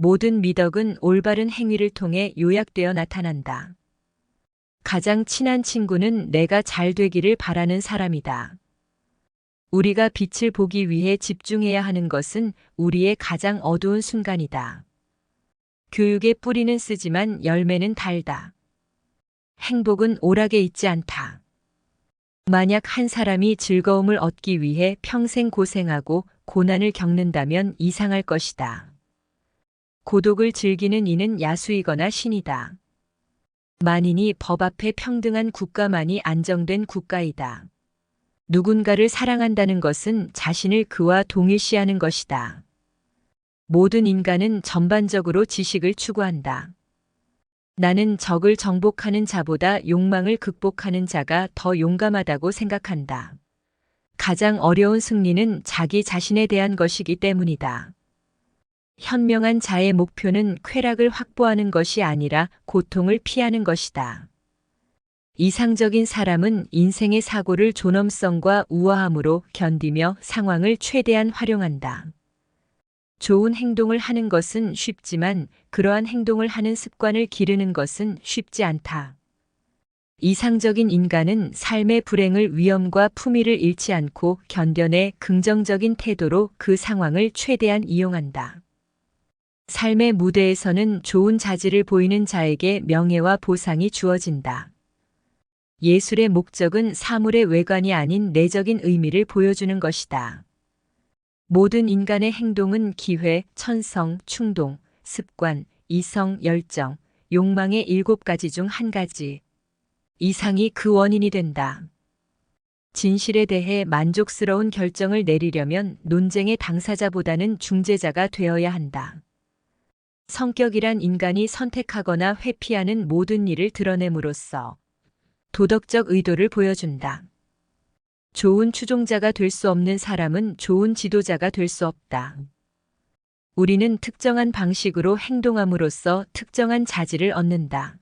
모든 미덕은 올바른 행위를 통해 요약되어 나타난다. 가장 친한 친구는 내가 잘 되기를 바라는 사람이다. 우리가 빛을 보기 위해 집중해야 하는 것은 우리의 가장 어두운 순간이다. 교육의 뿌리는 쓰지만 열매는 달다. 행복은 오락에 있지 않다. 만약 한 사람이 즐거움을 얻기 위해 평생 고생하고 고난을 겪는다면 이상할 것이다. 고독을 즐기는 이는 야수이거나 신이다. 만인이 법 앞에 평등한 국가만이 안정된 국가이다. 누군가를 사랑한다는 것은 자신을 그와 동일시하는 것이다. 모든 인간은 전반적으로 지식을 추구한다. 나는 적을 정복하는 자보다 욕망을 극복하는 자가 더 용감하다고 생각한다. 가장 어려운 승리는 자기 자신에 대한 것이기 때문이다. 현명한 자의 목표는 쾌락을 확보하는 것이 아니라 고통을 피하는 것이다. 이상적인 사람은 인생의 사고를 존엄성과 우아함으로 견디며 상황을 최대한 활용한다. 좋은 행동을 하는 것은 쉽지만 그러한 행동을 하는 습관을 기르는 것은 쉽지 않다. 이상적인 인간은 삶의 불행을 위험과 품위를 잃지 않고 견뎌내 긍정적인 태도로 그 상황을 최대한 이용한다. 삶의 무대에서는 좋은 자질을 보이는 자에게 명예와 보상이 주어진다. 예술의 목적은 사물의 외관이 아닌 내적인 의미를 보여주는 것이다. 모든 인간의 행동은 기회, 천성, 충동, 습관, 이성, 열정, 욕망의 7가지 중 한 가지 이상이 그 원인이 된다. 진실에 대해 만족스러운 결정을 내리려면 논쟁의 당사자보다는 중재자가 되어야 한다. 성격이란 인간이 선택하거나 회피하는 모든 일을 드러냄으로써 도덕적 의도를 보여준다. 좋은 추종자가 될 수 없는 사람은 좋은 지도자가 될 수 없다. 우리는 특정한 방식으로 행동함으로써 특정한 자질을 얻는다.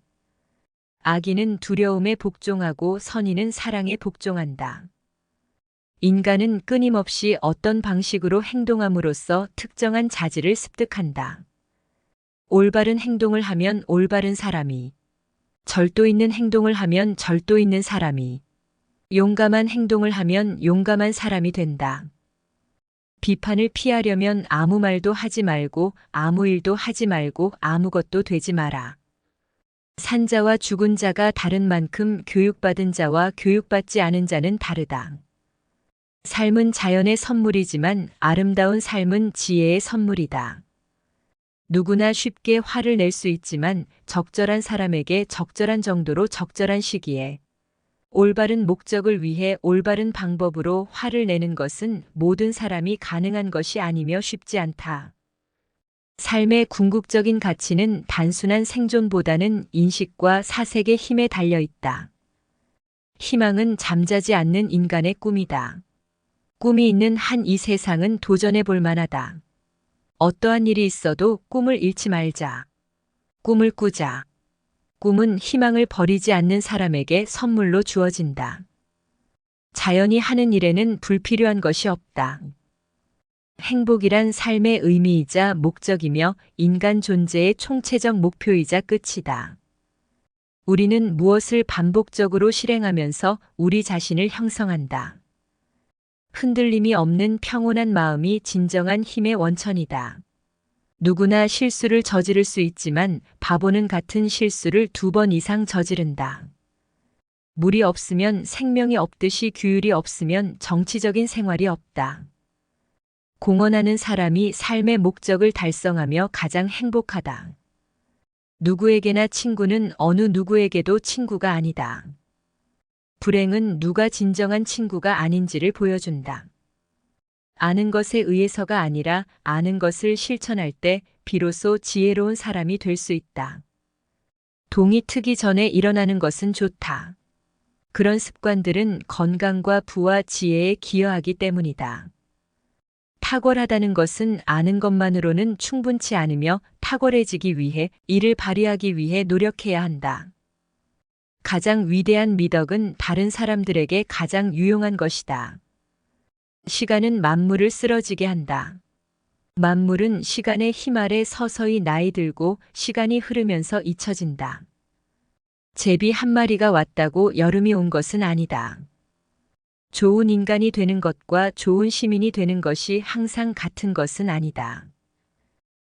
악인은 두려움에 복종하고 선인은 사랑에 복종한다. 인간은 끊임없이 어떤 방식으로 행동함으로써 특정한 자질을 습득한다. 올바른 행동을 하면 올바른 사람이, 절도 있는 행동을 하면 절도 있는 사람이, 용감한 행동을 하면 용감한 사람이 된다. 비판을 피하려면 아무 말도 하지 말고 아무 일도 하지 말고 아무것도 되지 마라. 산자와 죽은 자가 다른 만큼 교육받은 자와 교육받지 않은 자는 다르다. 삶은 자연의 선물이지만 아름다운 삶은 지혜의 선물이다. 누구나 쉽게 화를 낼 수 있지만 적절한 사람에게 적절한 정도로 적절한 시기에 올바른 목적을 위해 올바른 방법으로 화를 내는 것은 모든 사람이 가능한 것이 아니며 쉽지 않다. 삶의 궁극적인 가치는 단순한 생존보다는 인식과 사색의 힘에 달려 있다. 희망은 잠자지 않는 인간의 꿈이다. 꿈이 있는 한 이 세상은 도전해 볼 만하다. 어떠한 일이 있어도 꿈을 잃지 말자. 꿈을 꾸자. 꿈은 희망을 버리지 않는 사람에게 선물로 주어진다. 자연이 하는 일에는 불필요한 것이 없다. 행복이란 삶의 의미이자 목적이며 인간 존재의 총체적 목표이자 끝이다. 우리는 무엇을 반복적으로 실행하면서 우리 자신을 형성한다. 흔들림이 없는 평온한 마음이 진정한 힘의 원천이다. 누구나 실수를 저지를 수 있지만 바보는 같은 실수를 2번 이상 저지른다. 물이 없으면 생명이 없듯이 규율이 없으면 정치적인 생활이 없다. 공헌하는 사람이 삶의 목적을 달성하며 가장 행복하다. 누구에게나 친구는 어느 누구에게도 친구가 아니다. 불행은 누가 진정한 친구가 아닌지를 보여준다. 아는 것에 의해서가 아니라 아는 것을 실천할 때 비로소 지혜로운 사람이 될 수 있다. 동이 트기 전에 일어나는 것은 좋다. 그런 습관들은 건강과 부와 지혜에 기여하기 때문이다. 탁월하다는 것은 아는 것만으로는 충분치 않으며 탁월해지기 위해 이를 발휘하기 위해 노력해야 한다. 가장 위대한 미덕은 다른 사람들에게 가장 유용한 것이다. 시간은 만물을 쓰러지게 한다. 만물은 시간의 힘 아래 서서히 나이 들고 시간이 흐르면서 잊혀진다. 제비 한 마리가 왔다고 여름이 온 것은 아니다. 좋은 인간이 되는 것과 좋은 시민이 되는 것이 항상 같은 것은 아니다.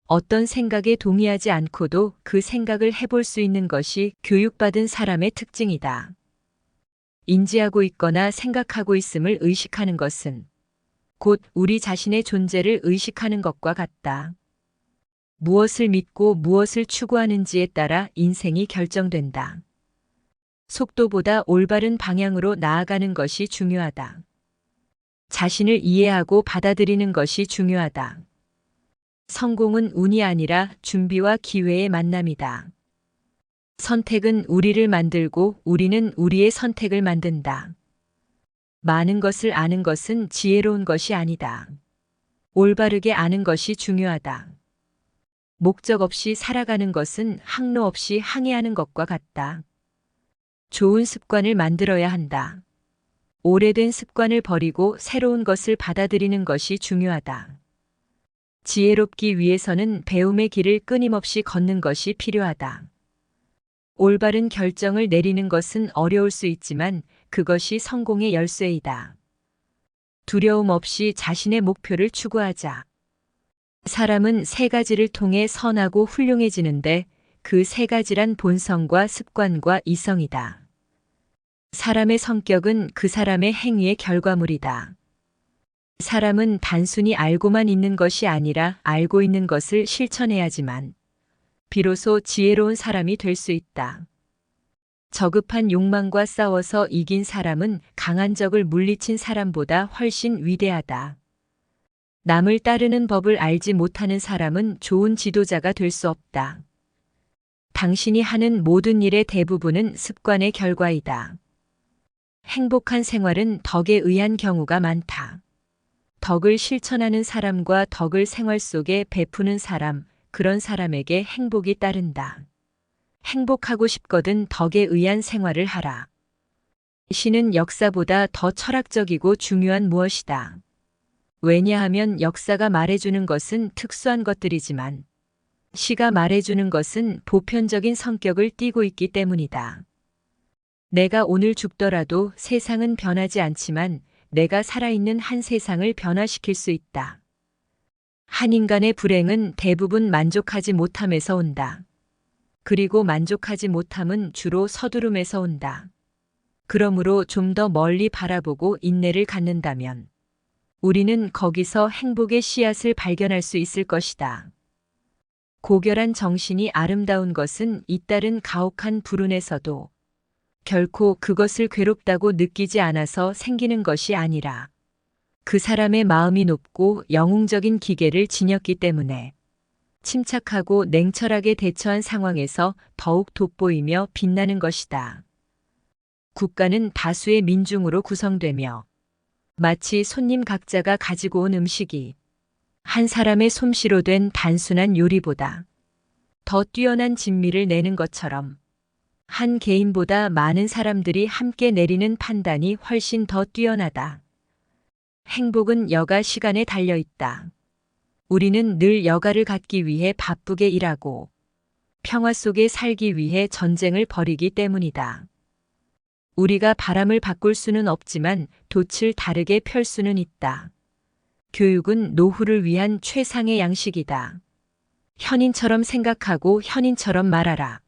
어떤 생각에 동의하지 않고도 그 생각을 해볼 수 있는 것이 교육받은 사람의 특징이다. 인지하고 있거나 생각하고 있음을 의식하는 것은 곧 우리 자신의 존재를 의식하는 것과 같다. 무엇을 믿고 무엇을 추구하는지에 따라 인생이 결정된다. 속도보다 올바른 방향으로 나아가는 것이 중요하다. 자신을 이해하고 받아들이는 것이 중요하다. 성공은 운이 아니라 준비와 기회의 만남이다. 선택은 우리를 만들고 우리는 우리의 선택을 만든다. 많은 것을 아는 것은 지혜로운 것이 아니다. 올바르게 아는 것이 중요하다. 목적 없이 살아가는 것은 항로 없이 항해하는 것과 같다. 좋은 습관을 만들어야 한다. 오래된 습관을 버리고 새로운 것을 받아들이는 것이 중요하다. 지혜롭기 위해서는 배움의 길을 끊임없이 걷는 것이 필요하다. 올바른 결정을 내리는 것은 어려울 수 있지만 그것이 성공의 열쇠이다. 두려움 없이 자신의 목표를 추구하자. 사람은 세 가지를 통해 선하고 훌륭해지는데 그 세 가지란 본성과 습관과 이성이다. 사람의 성격은 그 사람의 행위의 결과물이다. 사람은 단순히 알고만 있는 것이 아니라 알고 있는 것을 실천해야지만 비로소 지혜로운 사람이 될 수 있다. 저급한 욕망과 싸워서 이긴 사람은 강한 적을 물리친 사람보다 훨씬 위대하다. 남을 따르는 법을 알지 못하는 사람은 좋은 지도자가 될 수 없다. 당신이 하는 모든 일의 대부분은 습관의 결과이다. 행복한 생활은 덕에 의한 경우가 많다. 덕을 실천하는 사람과 덕을 생활 속에 베푸는 사람, 그런 사람에게 행복이 따른다. 행복하고 싶거든 덕에 의한 생활을 하라. 시는 역사보다 더 철학적이고 중요한 무엇이다. 왜냐하면 역사가 말해주는 것은 특수한 것들이지만 시가 말해주는 것은 보편적인 성격을 띠고 있기 때문이다. 내가 오늘 죽더라도 세상은 변하지 않지만 내가 살아있는 한 세상을 변화시킬 수 있다. 한 인간의 불행은 대부분 만족하지 못함에서 온다. 그리고 만족하지 못함은 주로 서두름에서 온다. 그러므로 좀 더 멀리 바라보고 인내를 갖는다면 우리는 거기서 행복의 씨앗을 발견할 수 있을 것이다. 고결한 정신이 아름다운 것은 잇따른 가혹한 불운에서도 결코 그것을 괴롭다고 느끼지 않아서 생기는 것이 아니라 그 사람의 마음이 높고 영웅적인 기계를 지녔기 때문에 침착하고 냉철하게 대처한 상황에서 더욱 돋보이며 빛나는 것이다. 국가는 다수의 민중으로 구성되며 마치 손님 각자가 가지고 온 음식이 한 사람의 솜씨로 된 단순한 요리보다 더 뛰어난 진미를 내는 것처럼 한 개인보다 많은 사람들이 함께 내리는 판단이 훨씬 더 뛰어나다. 행복은 여가 시간에 달려 있다. 우리는 늘 여가를 갖기 위해 바쁘게 일하고 평화 속에 살기 위해 전쟁을 벌이기 때문이다. 우리가 바람을 바꿀 수는 없지만 돛을 다르게 펼 수는 있다. 교육은 노후를 위한 최상의 양식이다. 현인처럼 생각하고 현인처럼 말하라.